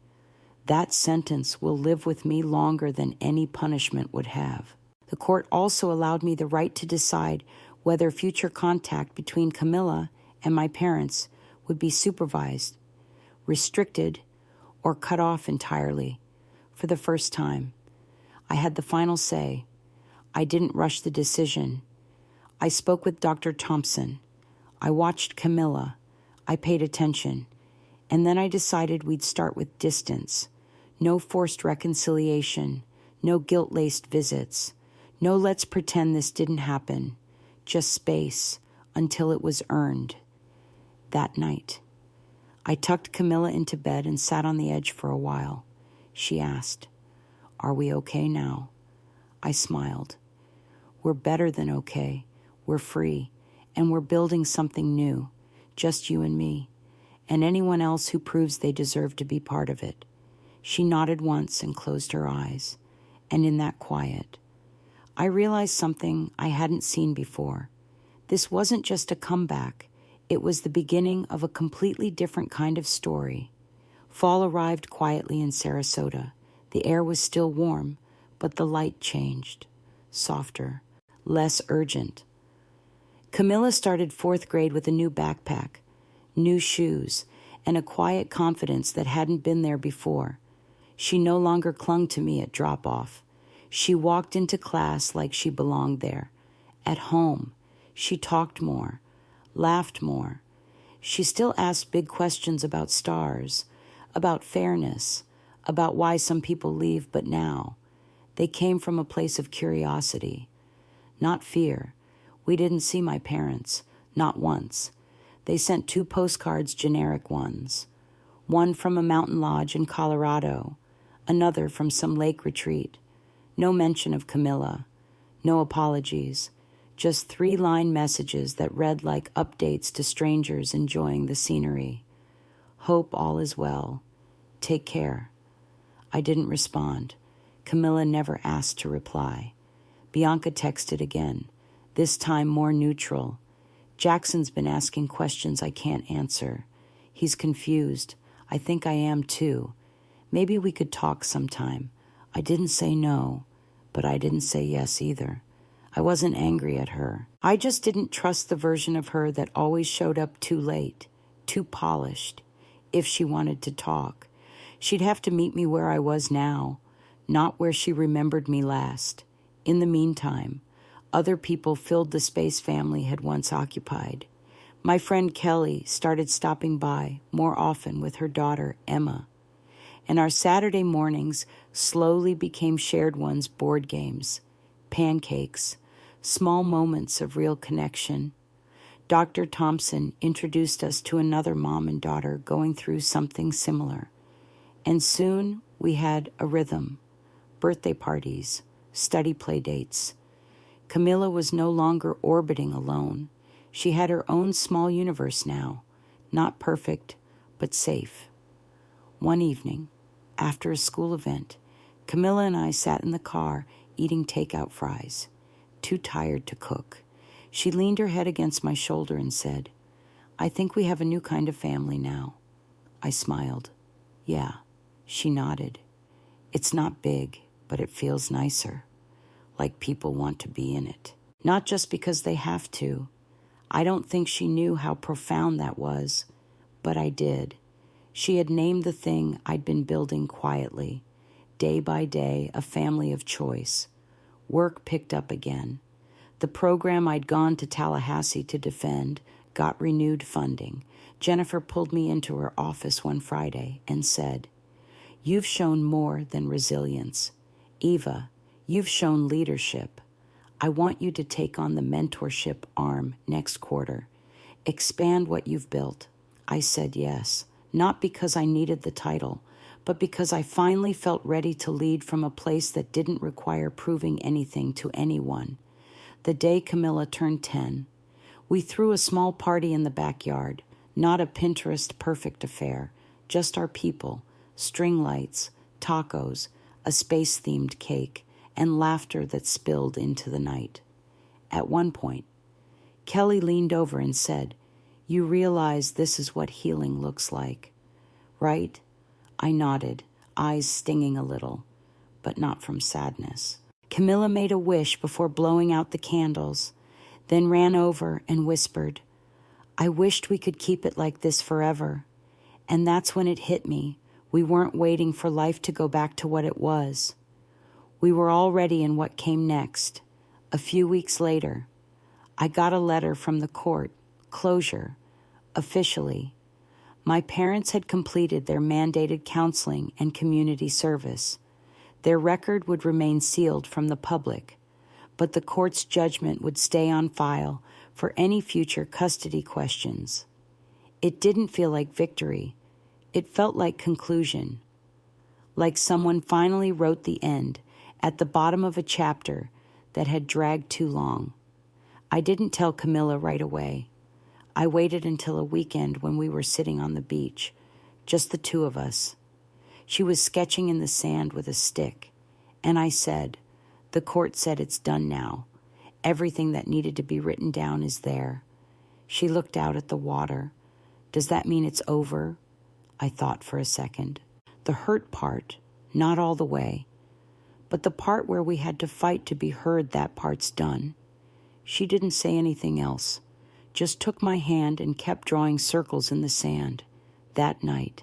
That sentence will live with me longer than any punishment would have. The court also allowed me the right to decide whether future contact between Camilla and my parents would be supervised, restricted, or cut off entirely. For the first time, I had the final say. I didn't rush the decision. I spoke with Dr. Thompson. I watched Camilla. I paid attention. And then I decided we'd start with distance. No forced reconciliation. No guilt-laced visits. No let's pretend this didn't happen. Just space until it was earned. That night, I tucked Camilla into bed and sat on the edge for a while. She asked, "Are we okay now?" I smiled. We're better than okay. We're free, and we're building something new, just you and me, and anyone else who proves they deserve to be part of it. She nodded once and closed her eyes, and in that quiet, I realized something I hadn't seen before. This wasn't just a comeback. It was the beginning of a completely different kind of story. Fall arrived quietly in Sarasota. The air was still warm, but the light changed, softer, less urgent. Camilla started 4th grade with a new backpack, new shoes, and a quiet confidence that hadn't been there before. She no longer clung to me at drop-off. She walked into class like she belonged there. At home, she talked more, laughed more. She still asked big questions about stars, about fairness, about why some people leave, but now they came from a place of curiosity, not fear. We didn't see my parents, not once. They sent 2 postcards, generic ones. One from a mountain lodge in Colorado, another from some lake retreat. No mention of Camilla, no apologies, just 3-line messages that read like updates to strangers enjoying the scenery. Hope all is well. Take care. I didn't respond. Camilla never asked to reply. Bianca texted again, this time more neutral. Jackson's been asking questions I can't answer. He's confused. I think I am too. Maybe we could talk sometime. I didn't say no, but I didn't say yes either. I wasn't angry at her. I just didn't trust the version of her that always showed up too late, too polished. If she wanted to talk, she'd have to meet me where I was now, not where she remembered me last. In the meantime, other people filled the space family had once occupied. My friend Kelly started stopping by more often with her daughter, Emma. And our Saturday mornings slowly became shared ones, board games, pancakes, small moments of real connection. Dr. Thompson introduced us to another mom and daughter going through something similar. And soon we had a rhythm, birthday parties, study play dates. Camilla was no longer orbiting alone. She had her own small universe now, not perfect, but safe. One evening, after a school event, Camilla and I sat in the car eating takeout fries, too tired to cook. She leaned her head against my shoulder and said, "I think we have a new kind of family now." I smiled. "Yeah." She nodded. "It's not big, but it feels nicer, like people want to be in it. Not just because they have to. I don't think she knew how profound that was, but I did. She had named the thing I'd been building quietly, day by day, a family of choice. Work picked up again. The program I'd gone to Tallahassee to defend got renewed funding. Jennifer pulled me into her office one Friday and said, "You've shown more than resilience. Eva, you've shown leadership. I want you to take on the mentorship arm next quarter. Expand what you've built." I said yes, not because I needed the title, but because I finally felt ready to lead from a place that didn't require proving anything to anyone. The day Camilla turned 10, we threw a small party in the backyard, not a Pinterest perfect affair, just our people, string lights, tacos, a space-themed cake, and laughter that spilled into the night. At one point, Kelly leaned over and said, "You realize this is what healing looks like, right?" I nodded, eyes stinging a little, but not from sadness. Camilla made a wish before blowing out the candles, then ran over and whispered, "I wished we could keep it like this forever." And that's when it hit me. We weren't waiting for life to go back to what it was. We were already in what came next. A few weeks later, I got a letter from the court, closure, officially. My parents had completed their mandated counseling and community service. Their record would remain sealed from the public, but the court's judgment would stay on file for any future custody questions. It didn't feel like victory. It felt like conclusion, like someone finally wrote the end at the bottom of a chapter that had dragged too long. I didn't tell Camilla right away. I waited until a weekend when we were sitting on the beach, just the two of us. She was sketching in the sand with a stick, and I said, "The court said it's done now. Everything that needed to be written down is there." She looked out at the water. "Does that mean it's over?" I thought for a second. The hurt part, not all the way, but the part where we had to fight to be heard, that part's done. She didn't say anything else, just took my hand and kept drawing circles in the sand. That night,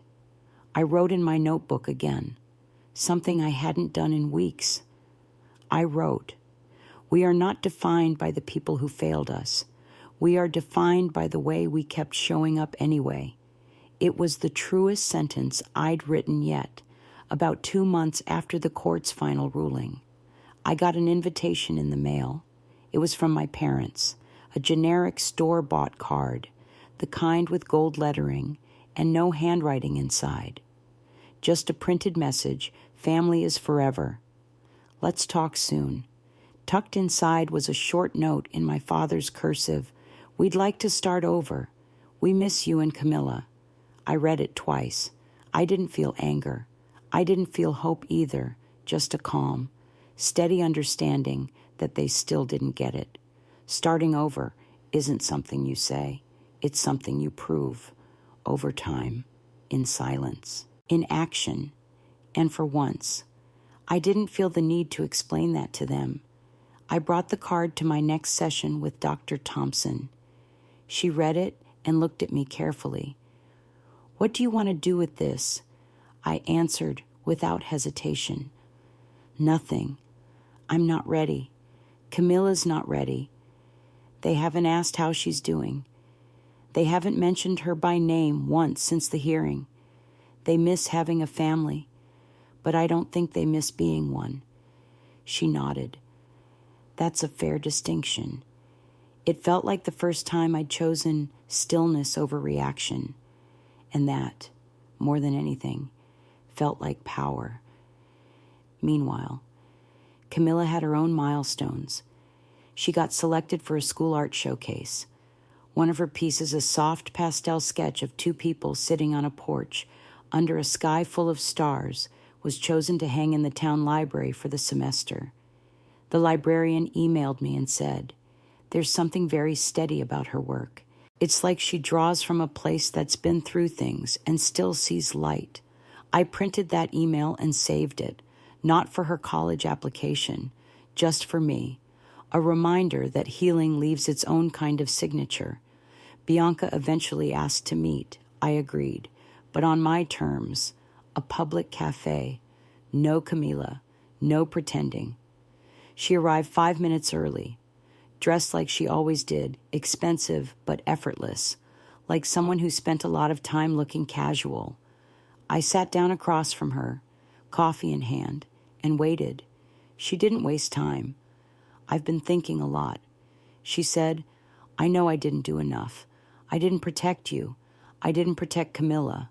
I wrote in my notebook again, something I hadn't done in weeks. I wrote, "We are not defined by the people who failed us. We are defined by the way we kept showing up anyway." It was the truest sentence I'd written yet, about 2 months after the court's final ruling. I got an invitation in the mail. It was from my parents, a generic store-bought card, the kind with gold lettering and no handwriting inside. Just a printed message, "Family is forever. Let's talk soon." Tucked inside was a short note in my father's cursive, "We'd like to start over. We miss you and Camilla." I read it twice. I didn't feel anger. I didn't feel hope either, just a calm, steady understanding that they still didn't get it. Starting over isn't something you say. It's something you prove, over time, in silence, in action. And for once, I didn't feel the need to explain that to them. I brought the card to my next session with Dr. Thompson. She read it and looked at me carefully. "What do you want to do with this?" I answered without hesitation. "Nothing. I'm not ready. Camilla's not ready. They haven't asked how she's doing. They haven't mentioned her by name once since the hearing. They miss having a family, but I don't think they miss being one." She nodded. "That's a fair distinction." It felt like the first time I'd chosen stillness over reaction. And that, more than anything, felt like power. Meanwhile, Camilla had her own milestones. She got selected for a school art showcase. One of her pieces, a soft pastel sketch of two people sitting on a porch under a sky full of stars, was chosen to hang in the town library for the semester. The librarian emailed me and said, "There's something very steady about her work. It's like she draws from a place that's been through things and still sees light." I printed that email and saved it, not for her college application, just for me. a reminder that healing leaves its own kind of signature. Bianca eventually asked to meet. I agreed, but on my terms, a public cafe, no Camila, no pretending. She arrived 5 minutes early, dressed like she always did, expensive but effortless, like someone who spent a lot of time looking casual. I sat down across from her, coffee in hand, and waited. She didn't waste time. I've been thinking a lot. She said, I know I didn't do enough. I didn't protect you. I didn't protect Camilla.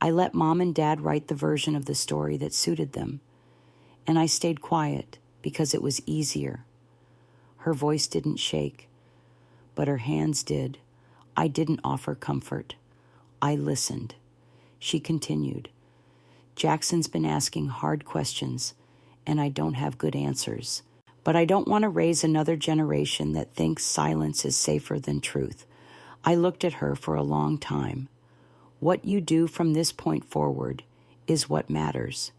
I let Mom and Dad write the version of the story that suited them. And I stayed quiet because it was easier. Her voice didn't shake, but her hands did. I didn't offer comfort. I listened. She continued, Jackson's been asking hard questions, and I don't have good answers. But I don't want to raise another generation that thinks silence is safer than truth. I looked at her for a long time. What you do from this point forward is what matters.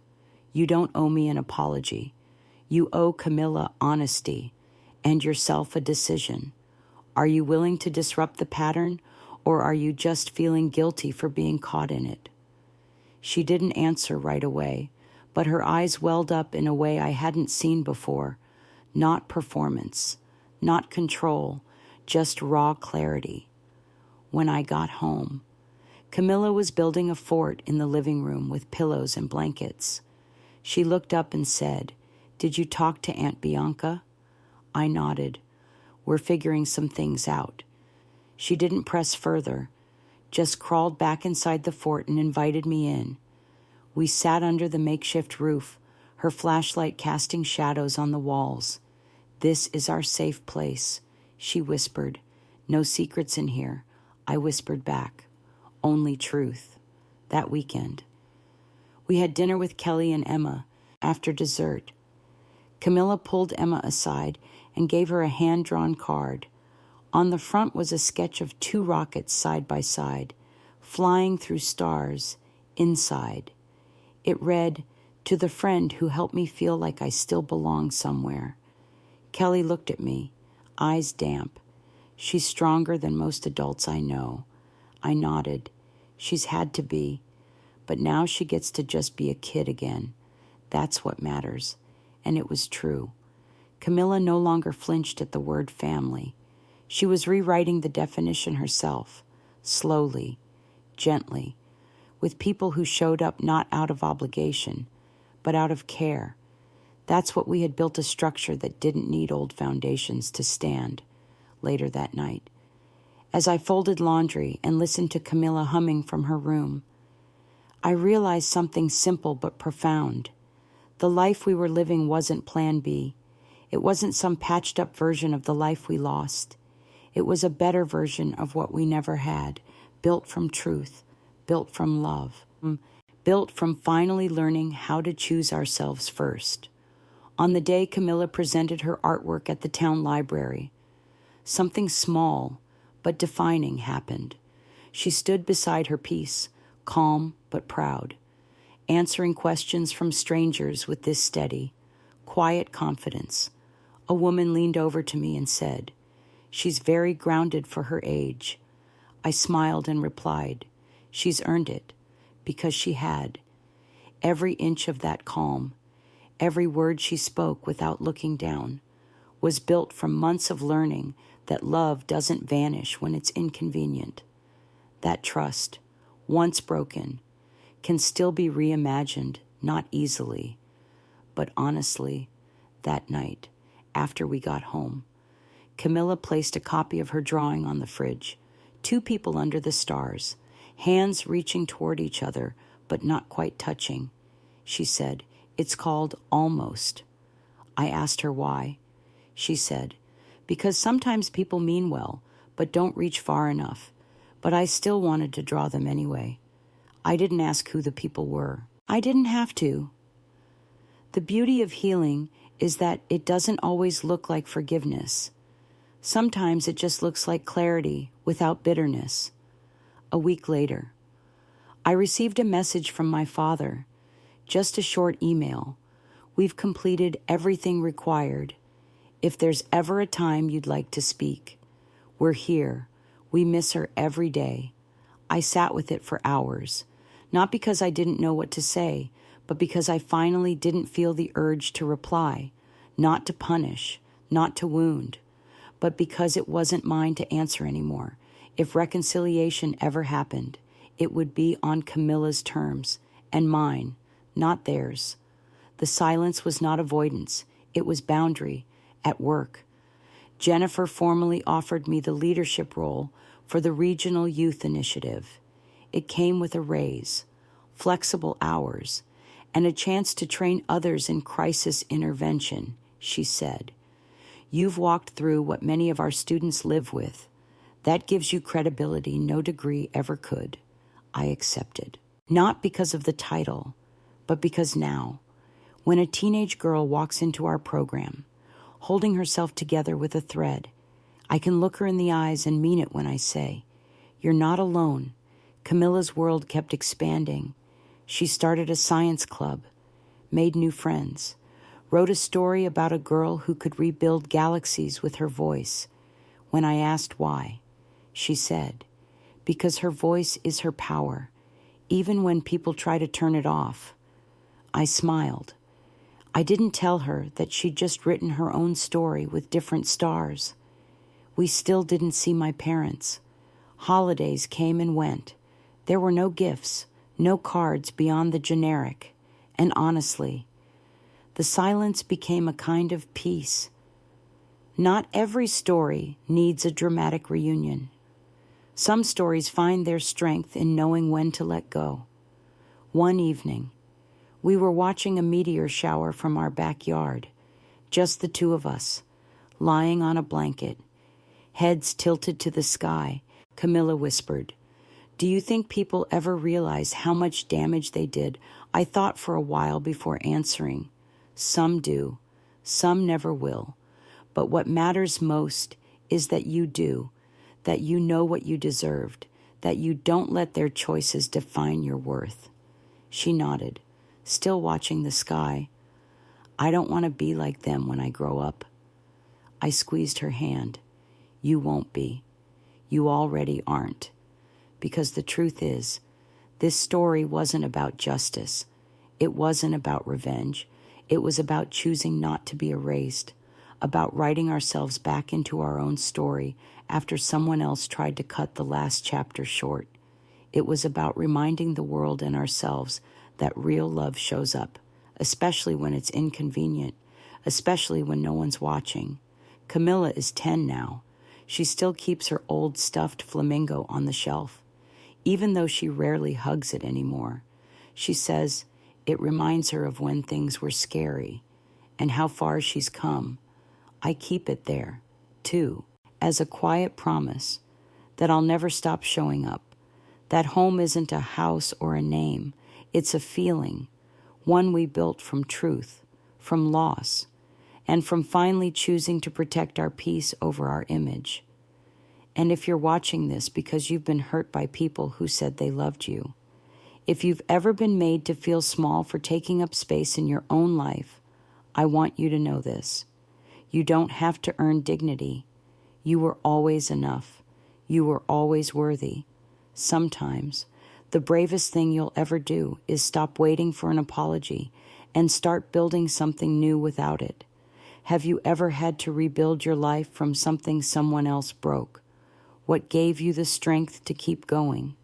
You don't owe me an apology. You owe Camilla honesty and yourself a decision. Are you willing to disrupt the pattern, or are you just feeling guilty for being caught in it? She didn't answer right away, but her eyes welled up in a way I hadn't seen before. Not performance, not control, just raw clarity. When I got home, Camilla was building a fort in the living room with pillows and blankets. She looked up and said, Did you talk to Aunt Bianca? I nodded. We're figuring some things out. She didn't press further, just crawled back inside the fort and invited me in. We sat under the makeshift roof, her flashlight casting shadows on the walls. This is our safe place, she whispered. No secrets in here. I whispered back. Only truth. That weekend. We had dinner with Kelly and Emma. After dessert, Camilla pulled Emma aside and gave her a hand-drawn card. On the front was a sketch of 2 rockets side by side, flying through stars, inside. It read, To the friend who helped me feel like I still belong somewhere. Kelly looked at me, eyes damp. She's stronger than most adults I know. I nodded. She's had to be. But now she gets to just be a kid again. That's what matters. And it was true. Camilla no longer flinched at the word family. She was rewriting the definition herself, slowly, gently, with people who showed up not out of obligation, but out of care. That's what we had built, a structure that didn't need old foundations to stand. Later that night, as I folded laundry and listened to Camilla humming from her room, I realized something simple but profound. The life we were living wasn't Plan B. It wasn't some patched-up version of the life we lost. It was a better version of what we never had, built from truth, built from love, built from finally learning how to choose ourselves first. On the day Camilla presented her artwork at the town library, something small but defining happened. She stood beside her piece, calm but proud, answering questions from strangers with this steady, quiet confidence. A woman leaned over to me and said, She's very grounded for her age. I smiled and replied, She's earned it, because she had. Every inch of that calm, every word she spoke without looking down, was built from months of learning that love doesn't vanish when it's inconvenient. That trust, once broken, can still be reimagined, not easily, but honestly. That night, after we got home, Camilla placed a copy of her drawing on the fridge. 2 people under the stars, hands reaching toward each other, but not quite touching. She said, It's called Almost. I asked her why. She said, Because sometimes people mean well, but don't reach far enough. But I still wanted to draw them anyway. I didn't ask who the people were. I didn't have to. The beauty of healing is that it doesn't always look like forgiveness. Sometimes it just looks like clarity without bitterness. A week later, I received a message from my father, just a short email. We've completed everything required. If there's ever a time you'd like to speak, we're here. We miss her every day. I sat with it for hours, not because I didn't know what to say, but because I finally didn't feel the urge to reply, not to punish, not to wound, but because it wasn't mine to answer anymore. If reconciliation ever happened, it would be on Camilla's terms, and mine, not theirs. The silence was not avoidance, it was boundary, at work. Jennifer formally offered me the leadership role for the Regional Youth Initiative. It came with a raise, flexible hours, and a chance to train others in crisis intervention, she said. You've walked through what many of our students live with. That gives you credibility no degree ever could. I accepted. Not because of the title, but because now, when a teenage girl walks into our program, holding herself together with a thread, I can look her in the eyes and mean it when I say, you're not alone. Camilla's world kept expanding. She started a science club, made new friends, wrote a story about a girl who could rebuild galaxies with her voice. When I asked why, she said, because her voice is her power, even when people try to turn it off. I smiled. I didn't tell her that she'd just written her own story with different stars. We still didn't see my parents. Holidays came and went. There were no gifts, no cards beyond the generic. And honestly, the silence became a kind of peace. Not every story needs a dramatic reunion. Some stories find their strength in knowing when to let go. One evening, we were watching a meteor shower from our backyard, just the two of us, lying on a blanket, heads tilted to the sky. Camilla whispered, "Do you think people ever realize how much damage they did?" I thought for a while before answering. Some do, some never will. But what matters most is that you do, that you know what you deserved, that you don't let their choices define your worth. She nodded, still watching the sky. I don't want to be like them when I grow up. I squeezed her hand. You won't be. You already aren't. Because the truth is, this story wasn't about justice. It wasn't about revenge. It was about choosing not to be erased, about writing ourselves back into our own story after someone else tried to cut the last chapter short. It was about reminding the world and ourselves that real love shows up, especially when it's inconvenient, especially when no one's watching. Camilla is 10 now. She still keeps her old stuffed flamingo on the shelf, even though she rarely hugs it anymore. She says it reminds her of when things were scary and how far she's come. I keep it there, too, as a quiet promise that I'll never stop showing up. That home isn't a house or a name. It's a feeling, one we built from truth, from loss, and from finally choosing to protect our peace over our image. And if you're watching this because you've been hurt by people who said they loved you, if you've ever been made to feel small for taking up space in your own life, I want you to know this. You don't have to earn dignity. You were always enough. You were always worthy. Sometimes, the bravest thing you'll ever do is stop waiting for an apology and start building something new without it. Have you ever had to rebuild your life from something someone else broke? What gave you the strength to keep going?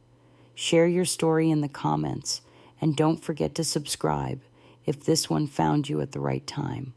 Share your story in the comments, and don't forget to subscribe if this one found you at the right time.